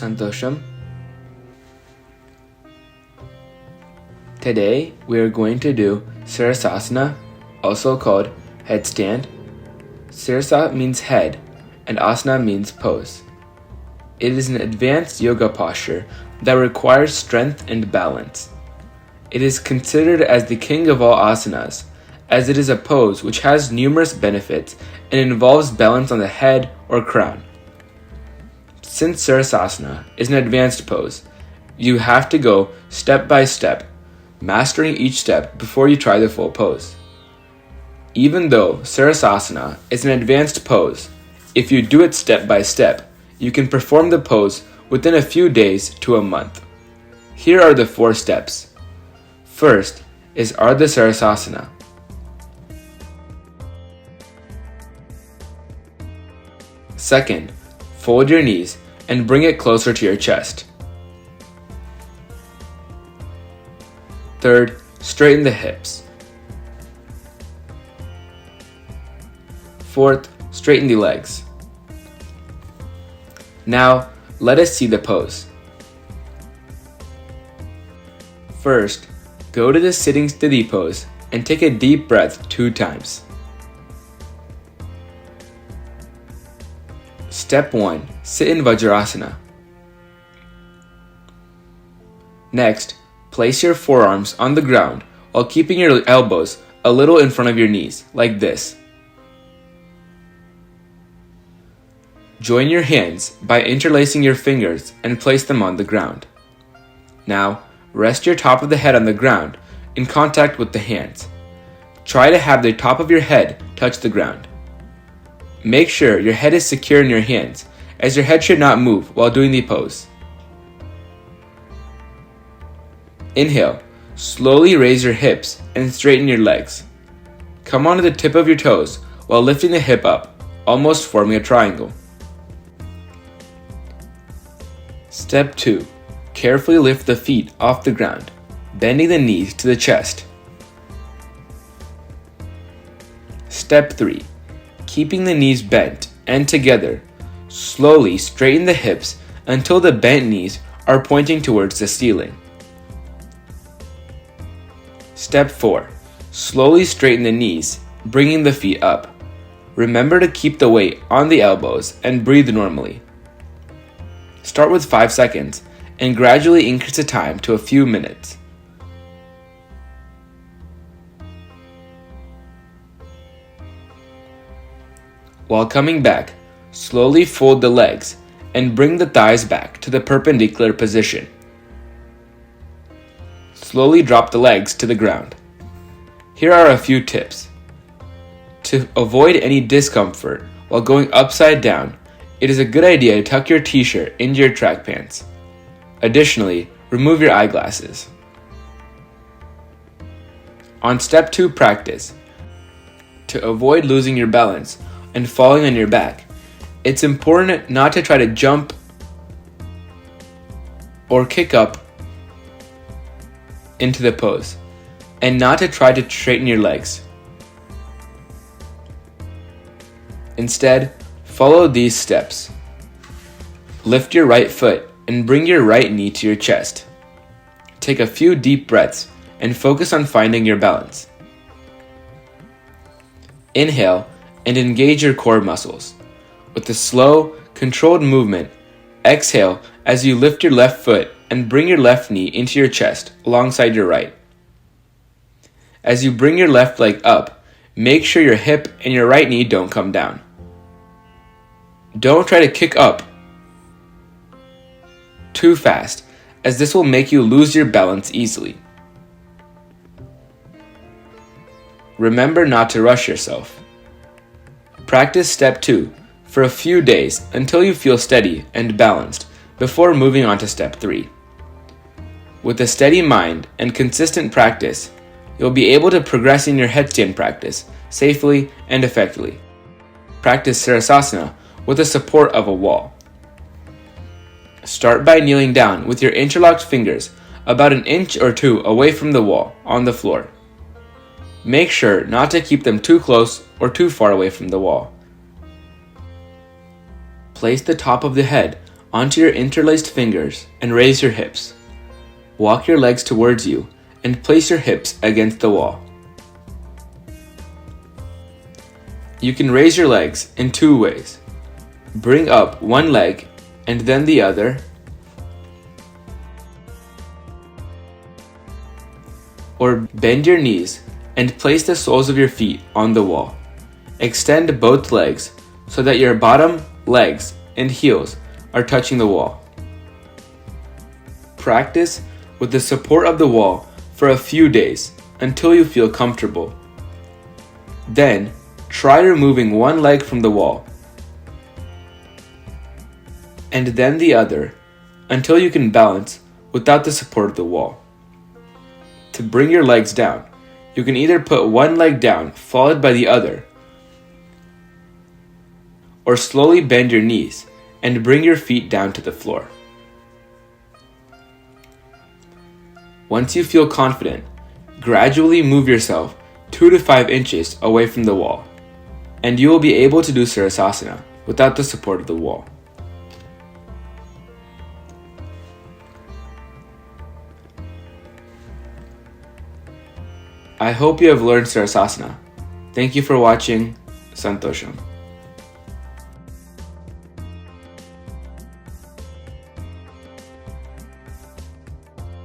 Santosham. Today we are going to do Sirasana, also called headstand. Sirsa means head and asana means pose. It is an advanced yoga posture that requires strength and balance. It is considered as the king of all asanas, as it is a pose which has numerous benefits and involves balance on the head or crown. Since Sirsasana is an advanced pose, you have to go step by step, mastering each step before you try the full pose. Even though Sirasana is an advanced pose, if you do it step by step, you can perform the pose within a few days to a month. Here are the 4 steps. First is Ardha Sirasana. Second, fold your knees and bring it closer to your chest. Third, straighten the hips. Fourth, straighten the legs. Now, let us see the pose. First, go to the sitting sthiti pose and take a deep breath 2 times. Step 1. Sit in Vajrasana. Next, place your forearms on the ground while keeping your elbows a little in front of your knees, like this. Join your hands by interlacing your fingers and place them on the ground. Now, rest your top of the head on the ground in contact with the hands. Try to have the top of your head touch the ground. Make sure your head is secure in your hands, as your head should not move while doing the pose. Inhale, slowly raise your hips and straighten your legs. Come onto the tip of your toes while lifting the hip up, almost forming a triangle. Step 2. Carefully lift the feet off the ground, bending the knees to the chest. Step 3. Keeping the knees bent and together, slowly straighten the hips until the bent knees are pointing towards the ceiling. Step 4. Slowly straighten the knees, bringing the feet up. Remember to keep the weight on the elbows and breathe normally. Start with 5 seconds and gradually increase the time to a few minutes. While coming back, slowly fold the legs and bring the thighs back to the perpendicular position. Slowly drop the legs to the ground. Here are a few tips. To avoid any discomfort while going upside down, it is a good idea to tuck your t-shirt into your track pants. Additionally, remove your eyeglasses. On step 2 practice, to avoid losing your balance and falling on your back, it's important not to try to jump or kick up into the pose, and not to try to straighten your legs. Instead, follow these steps. Lift your right foot and bring your right knee to your chest. Take a few deep breaths and focus on finding your balance. Inhale and engage your core muscles. With a slow, controlled movement, exhale as you lift your left foot and bring your left knee into your chest alongside your right. As you bring your left leg up, make sure your hip and your right knee don't come down. Don't try to kick up too fast, as this will make you lose your balance easily. Remember not to rush yourself. Practice step 2 for a few days until you feel steady and balanced before moving on to step 3. With a steady mind and consistent practice, you'll be able to progress in your headstand practice safely and effectively. Practice Sirasana with the support of a wall. Start by kneeling down with your interlocked fingers about 1 inch or 2 away from the wall on the floor. Make sure not to keep them too close or too far away from the wall. Place the top of the head onto your interlaced fingers and raise your hips. Walk your legs towards you and place your hips against the wall. You can raise your legs in two ways. Bring up one leg and then the other, or bend your knees and place the soles of your feet on the wall. Extend both legs so that your bottom, legs, and heels are touching the wall. Practice with the support of the wall for a few days until you feel comfortable. Then, try removing one leg from the wall and then the other until you can balance without the support of the wall. To bring your legs down, you can either put one leg down followed by the other, or slowly bend your knees and bring your feet down to the floor. Once you feel confident, gradually move yourself 2 to 5 inches away from the wall, and you will be able to do Sirasana without the support of the wall. I hope you have learned Sirasana. Thank you for watching. Santosham.